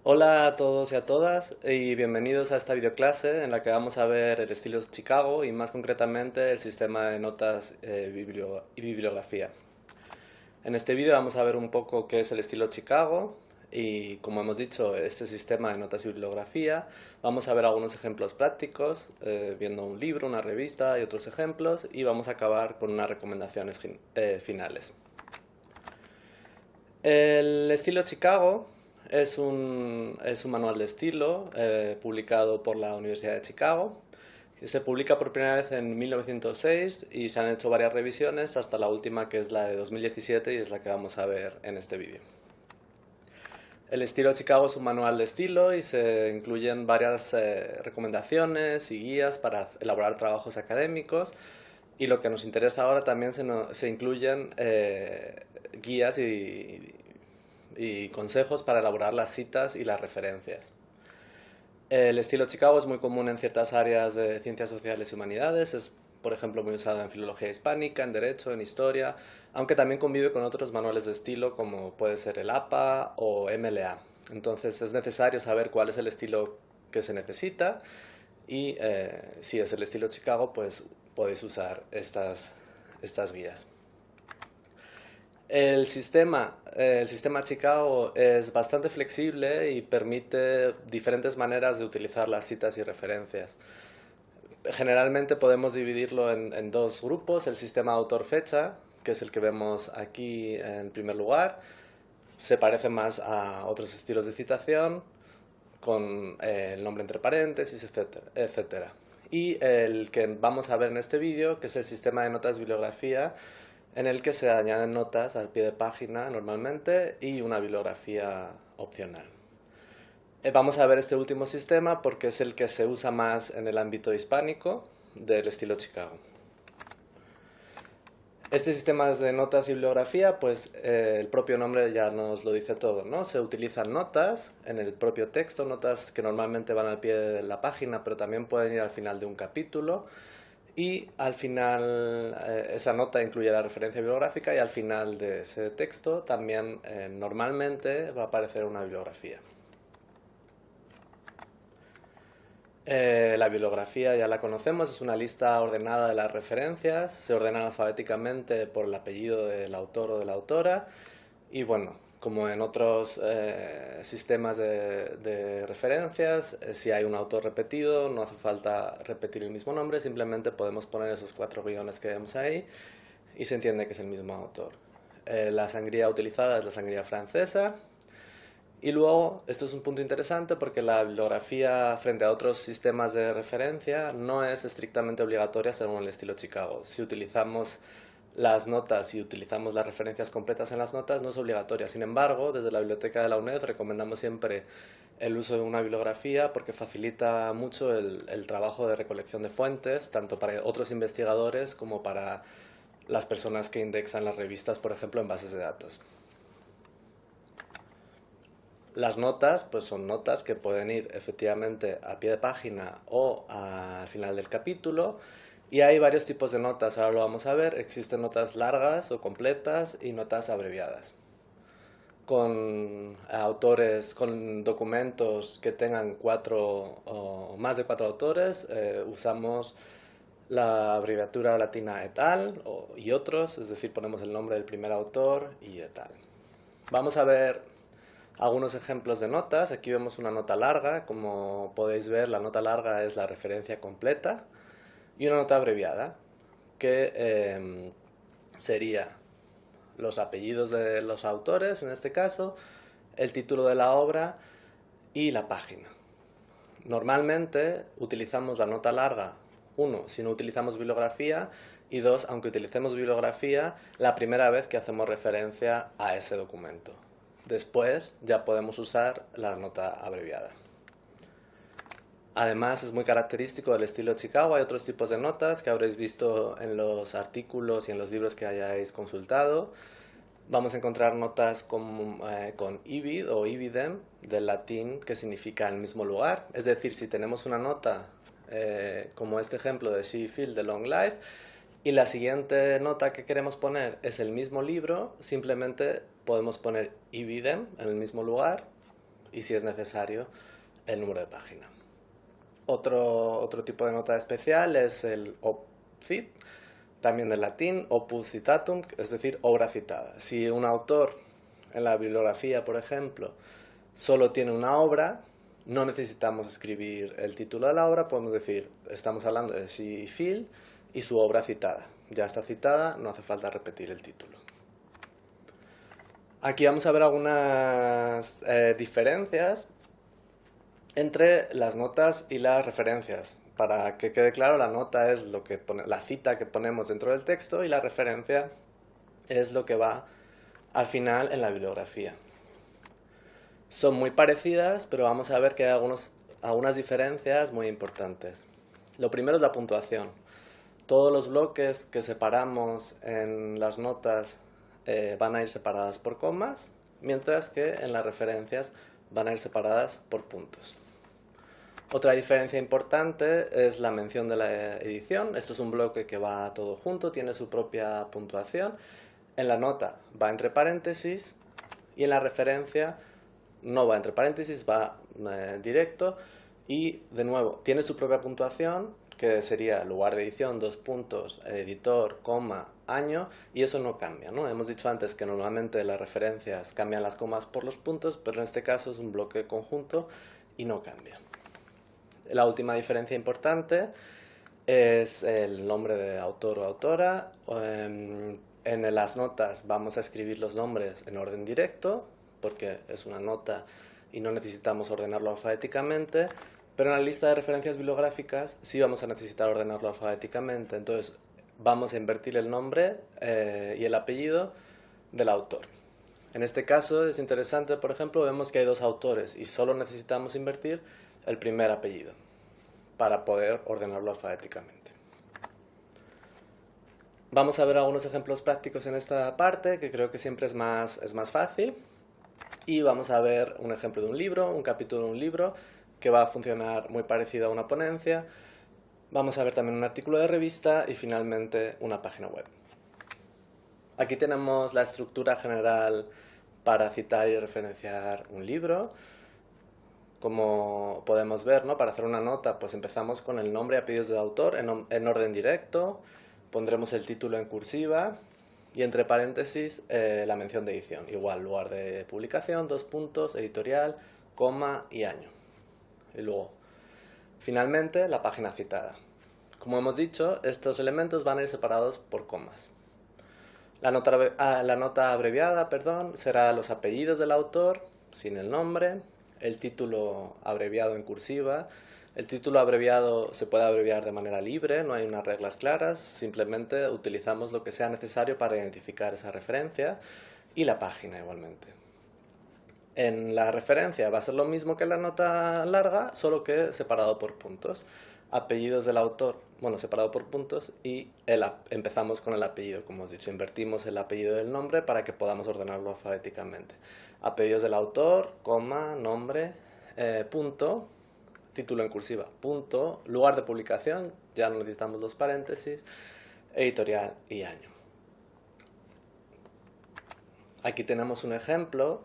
Hola a todos y a todas y bienvenidos a esta videoclase en la que vamos a ver el estilo Chicago y más concretamente el sistema de notas y bibliografía. En este vídeo vamos a ver un poco qué es el estilo Chicago y, como hemos dicho, este sistema de notas y bibliografía. Vamos a ver algunos ejemplos prácticos, viendo un libro, una revista y otros ejemplos, y vamos a acabar con unas recomendaciones finales. El estilo Chicago es un manual de estilo publicado por la Universidad de Chicago. Se publica por primera vez en 1906 y se han hecho varias revisiones hasta la última, que es la de 2017, y es la que vamos a ver en este vídeo. El estilo Chicago es un manual de estilo y se incluyen varias recomendaciones y guías para elaborar trabajos académicos. Y lo que nos interesa ahora también se incluyen guías y consejos para elaborar las citas y las referencias. El estilo Chicago es muy común en ciertas áreas de ciencias sociales y humanidades. Es, por ejemplo, muy usado en filología hispánica, en derecho, en historia, aunque también convive con otros manuales de estilo como puede ser el APA o MLA. Entonces es necesario saber cuál es el estilo que se necesita y si es el estilo Chicago, pues podéis usar estas guías. El sistema Chicago es bastante flexible y permite diferentes maneras de utilizar las citas y referencias. Generalmente podemos dividirlo en dos grupos: el sistema autor-fecha, que es el que vemos aquí en primer lugar. Se parece más a otros estilos de citación, con el nombre entre paréntesis, etcétera. Y el que vamos a ver en este vídeo, que es el sistema de notas bibliografía, en el que se añaden notas al pie de página normalmente y una bibliografía opcional. Vamos a ver este último sistema porque es el que se usa más en el ámbito hispánico del estilo Chicago. Este sistema de notas y bibliografía, pues el propio nombre ya nos lo dice todo, ¿no? Se utilizan notas en el propio texto, notas que normalmente van al pie de la página, pero también pueden ir al final de un capítulo. Y al final esa nota incluye la referencia bibliográfica y al final de ese texto también normalmente va a aparecer una bibliografía. La bibliografía ya la conocemos, es una lista ordenada de las referencias, se ordenan alfabéticamente por el apellido del autor o de la autora y, bueno, como en otros sistemas de referencias, si hay un autor repetido no hace falta repetir el mismo nombre, simplemente podemos poner esos 4 guiones que vemos ahí y se entiende que es el mismo autor. La sangría utilizada es la sangría francesa. Y luego, esto es un punto interesante porque la bibliografía frente a otros sistemas de referencia no es estrictamente obligatoria según el estilo Chicago. Si utilizamos las notas y utilizamos las referencias completas en las notas, no es obligatoria. Sin embargo, desde la biblioteca de la UNED recomendamos siempre el uso de una bibliografía porque facilita mucho el trabajo de recolección de fuentes, tanto para otros investigadores como para las personas que indexan las revistas, por ejemplo, en bases de datos. Las notas, pues son notas que pueden ir efectivamente a pie de página o al final del capítulo. Y hay varios tipos de notas, ahora lo vamos a ver. Existen notas largas o completas y notas abreviadas. Con autores, con documentos que tengan 4 o más de 4 autores, usamos la abreviatura latina et al y otros, es decir, ponemos el nombre del primer autor y et al. Vamos a ver algunos ejemplos de notas. Aquí vemos una nota larga. Como podéis ver, la nota larga es la referencia completa, y una nota abreviada que sería los apellidos de los autores, en este caso, el título de la obra y la página. Normalmente utilizamos la nota larga, 1, si no utilizamos bibliografía, y 2, aunque utilicemos bibliografía, la primera vez que hacemos referencia a ese documento. Después ya podemos usar la nota abreviada. Además, es muy característico del estilo Chicago. Hay otros tipos de notas que habréis visto en los artículos y en los libros que hayáis consultado. Vamos a encontrar notas con ibid o ibidem, del latín, que significa el mismo lugar. Es decir, si tenemos una nota como este ejemplo de She Filled the Long Life, Y la siguiente nota que queremos poner es el mismo libro, simplemente podemos poner ibidem en el mismo lugar y si es necesario el número de página. Otro tipo de nota especial es el op-cit, también del latín, opus citatum, es decir, obra citada. Si un autor en la bibliografía, por ejemplo, solo tiene una obra, no necesitamos escribir el título de la obra, podemos decir, estamos hablando de Phil y su obra citada. Ya está citada, no hace falta repetir el título. Aquí vamos a ver algunas diferencias entre las notas y las referencias. Para que quede claro, la nota es la cita que ponemos dentro del texto y la referencia es lo que va al final en la bibliografía. Son muy parecidas, pero vamos a ver que hay algunas diferencias muy importantes. Lo primero es la puntuación. Todos los bloques que separamos en las notas van a ir separadas por comas, mientras que en las referencias van a ir separadas por puntos. Otra diferencia importante es la mención de la edición. Esto es un bloque que va todo junto, tiene su propia puntuación. En la nota va entre paréntesis y en la referencia no va entre paréntesis, va directo y de nuevo tiene su propia puntuación, que sería lugar de edición, 2 puntos, editor, coma, año, y eso no cambia, ¿no? Hemos dicho antes que normalmente las referencias cambian las comas por los puntos, pero en este caso es un bloque conjunto y no cambia. La última diferencia importante es el nombre de autor o autora. En las notas vamos a escribir los nombres en orden directo, porque es una nota y no necesitamos ordenarlo alfabéticamente, pero en la lista de referencias bibliográficas sí vamos a necesitar ordenarlo alfabéticamente, entonces vamos a invertir el nombre y el apellido del autor. En este caso es interesante, por ejemplo, vemos que hay 2 autores y solo necesitamos invertir el primer apellido para poder ordenarlo alfabéticamente. Vamos a ver algunos ejemplos prácticos en esta parte, que creo que siempre es más fácil. Y vamos a ver un ejemplo de un libro, un capítulo de un libro, que va a funcionar muy parecido a una ponencia. Vamos a ver también un artículo de revista y finalmente una página web. Aquí tenemos la estructura general para citar y referenciar un libro. Como podemos ver, ¿no? Para hacer una nota, pues empezamos con el nombre y apellidos del autor en orden directo, pondremos el título en cursiva y entre paréntesis la mención de edición. Igual, lugar de publicación, 2 puntos, editorial, coma y año. Y luego, finalmente, la página citada. Como hemos dicho, estos elementos van a ir separados por comas. La nota abreviada, será los apellidos del autor, sin el nombre, el título abreviado en cursiva. El título abreviado se puede abreviar de manera libre, no hay unas reglas claras, simplemente utilizamos lo que sea necesario para identificar esa referencia y la página igualmente. En la referencia va a ser lo mismo que en la nota larga, solo que separado por puntos. Apellidos del autor, separado por puntos y empezamos con el apellido, como os he dicho, invertimos el apellido del nombre para que podamos ordenarlo alfabéticamente. Apellidos del autor, coma, nombre, punto, título en cursiva, punto, lugar de publicación, ya no necesitamos los paréntesis, editorial y año. Aquí tenemos un ejemplo,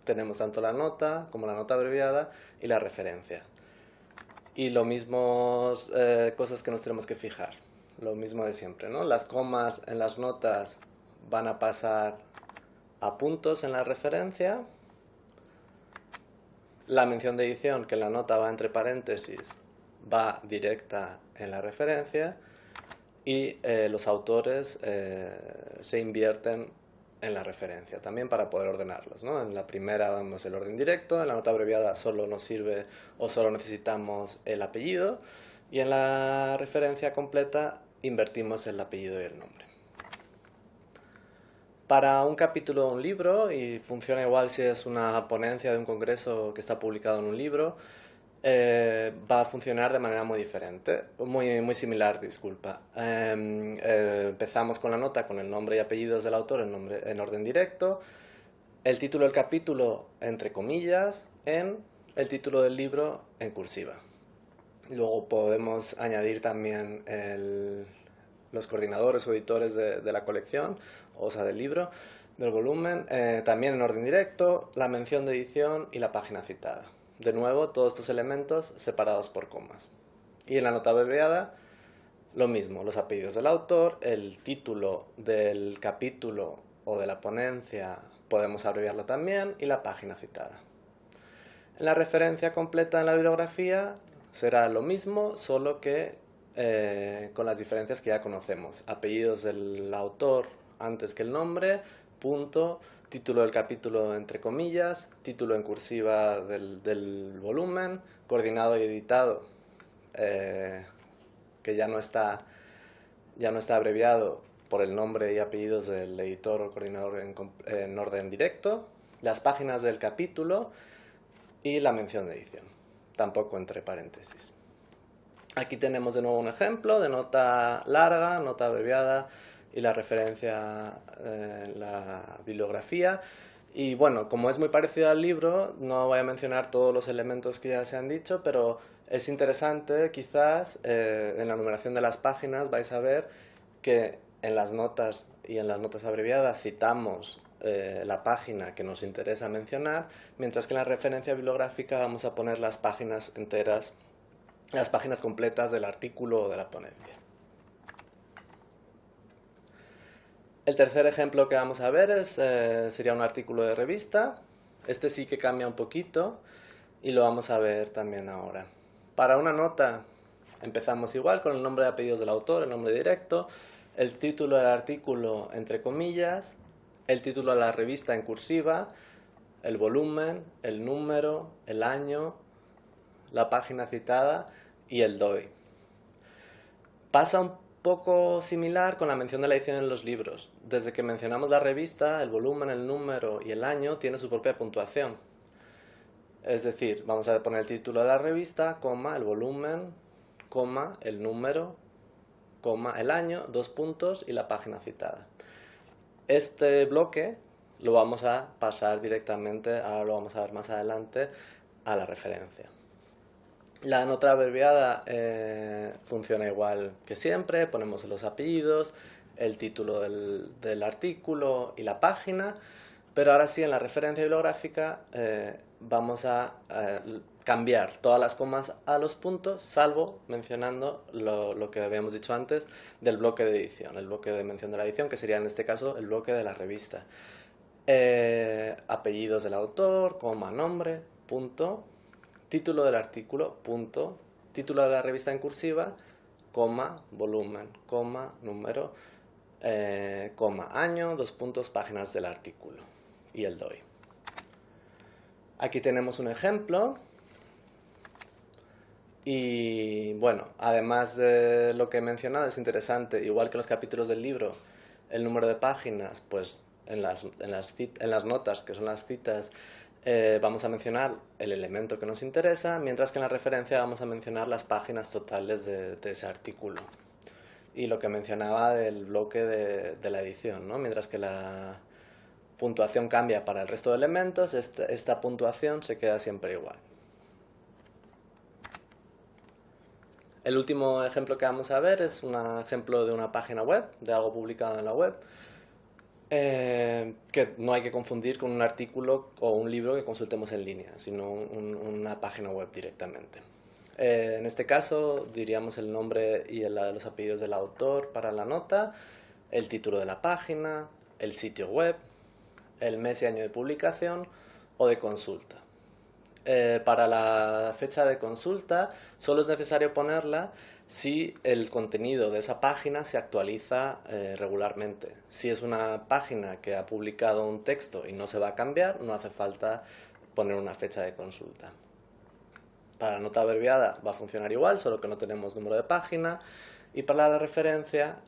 tenemos tanto la nota como la nota abreviada y la referencia. Y lo mismo, cosas que nos tenemos que fijar, lo mismo de siempre, ¿no? Las comas en las notas van a pasar a puntos en la referencia. La mención de edición, que en la nota va entre paréntesis, va directa en la referencia. Y los autores se invierten en la referencia también para poder ordenarlos, ¿no? En la primera vemos el orden directo, en la nota abreviada solo nos sirve o solo necesitamos el apellido y en la referencia completa invertimos el apellido y el nombre. Para un capítulo de un libro, y funciona igual si es una ponencia de un congreso que está publicado en un libro, va a funcionar de manera muy diferente, muy similar, disculpa. Empezamos con la nota con el nombre y apellidos del autor en orden directo, el título del capítulo entre comillas, el título del libro en cursiva. Luego podemos añadir también los coordinadores o editores de la colección, o sea, del libro, del volumen, también en orden directo, la mención de edición y la página citada. De nuevo, todos estos elementos separados por comas. Y en la nota abreviada, lo mismo, los apellidos del autor, el título del capítulo o de la ponencia, podemos abreviarlo también, y la página citada. En la referencia completa en la bibliografía será lo mismo, solo que con las diferencias que ya conocemos. Apellidos del autor antes que el nombre, punto, título del capítulo entre comillas, título en cursiva del volumen, coordinado y editado, que ya no está abreviado por el nombre y apellidos del editor o coordinador en orden directo, las páginas del capítulo y la mención de edición, tampoco entre paréntesis. Aquí tenemos de nuevo un ejemplo de nota larga, nota abreviada y la referencia en la bibliografía. Y bueno, como es muy parecido al libro, no voy a mencionar todos los elementos que ya se han dicho, pero es interesante, quizás, en la numeración de las páginas vais a ver que en las notas y en las notas abreviadas citamos la página que nos interesa mencionar, mientras que en la referencia bibliográfica vamos a poner las páginas enteras, las páginas completas del artículo o de la ponencia. El tercer ejemplo que vamos a ver sería un artículo de revista. Este sí que cambia un poquito y lo vamos a ver también ahora. Para una nota empezamos igual con el nombre de apellidos del autor, el nombre directo, el título del artículo entre comillas, el título de la revista en cursiva, el volumen, el número, el año, la página citada y el DOI. Pasa un poco similar con la mención de la edición en los libros. Desde que mencionamos la revista, el volumen, el número y el año tiene su propia puntuación. Es decir, vamos a poner el título de la revista, coma, el volumen, coma, el número, coma, el año, 2 puntos y la página citada. Este bloque lo vamos a pasar directamente, ahora lo vamos a ver más adelante, a la referencia. La nota abreviada funciona igual que siempre, ponemos los apellidos, el título del artículo y la página, pero ahora sí en la referencia bibliográfica vamos a cambiar todas las comas a los puntos, salvo mencionando lo que habíamos dicho antes del bloque de edición, el bloque de mención de la edición, que sería en este caso el bloque de la revista. Apellidos del autor, coma, nombre, punto, título del artículo, punto, título de la revista en cursiva, coma, volumen, coma, número, coma, año, 2 puntos, páginas del artículo y el DOI. Aquí tenemos un ejemplo y bueno, además de lo que he mencionado, es interesante, igual que los capítulos del libro, el número de páginas, pues en las notas, que son las citas, vamos a mencionar el elemento que nos interesa, mientras que en la referencia vamos a mencionar las páginas totales de ese artículo. Y lo que mencionaba del bloque de la edición, ¿no? Mientras que la puntuación cambia para el resto de elementos, esta puntuación se queda siempre igual. El último ejemplo que vamos a ver es un ejemplo de una página web, de algo publicado en la web, que no hay que confundir con un artículo o un libro que consultemos en línea, sino una página web directamente. En este caso diríamos el nombre y los apellidos del autor para la nota, el título de la página, el sitio web, el mes y año de publicación o de consulta. Para la fecha de consulta solo es necesario ponerla si el contenido de esa página se actualiza regularmente. Si es una página que ha publicado un texto y no se va a cambiar, no hace falta poner una fecha de consulta. Para la nota abreviada va a funcionar igual, solo que no tenemos número de página. Y para la referencia,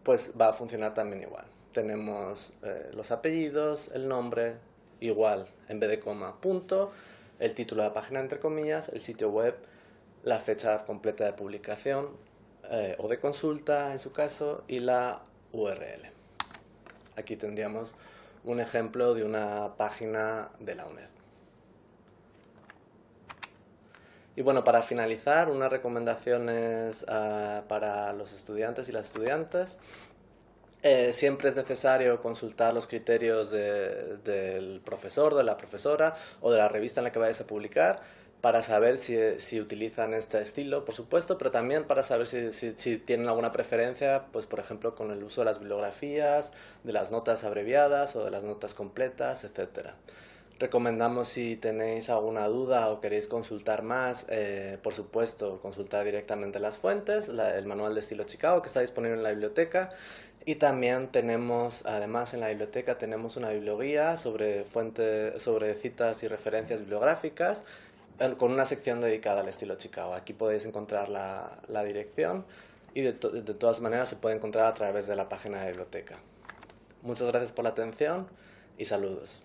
pues va a funcionar también igual. Tenemos los apellidos, el nombre, igual, en vez de coma, punto, el título de la página entre comillas, el sitio web, la fecha completa de publicación o de consulta en su caso y la URL. Aquí tendríamos un ejemplo de una página de la UNED. Y bueno, para finalizar, unas recomendaciones para los estudiantes y las estudiantes. Siempre es necesario consultar los criterios del profesor, de la profesora o de la revista en la que vayas a publicar para saber si utilizan este estilo, por supuesto, pero también para saber si tienen alguna preferencia, pues por ejemplo con el uso de las bibliografías, de las notas abreviadas o de las notas completas, etcétera. Recomendamos si tenéis alguna duda o queréis consultar más, por supuesto, consultar directamente las fuentes, el manual de estilo Chicago que está disponible en la biblioteca. Y también tenemos, además en la biblioteca tenemos una biblioguía sobre citas y referencias bibliográficas con una sección dedicada al estilo Chicago. Aquí podéis encontrar la dirección y de todas maneras se puede encontrar a través de la página de la biblioteca. Muchas gracias por la atención y saludos.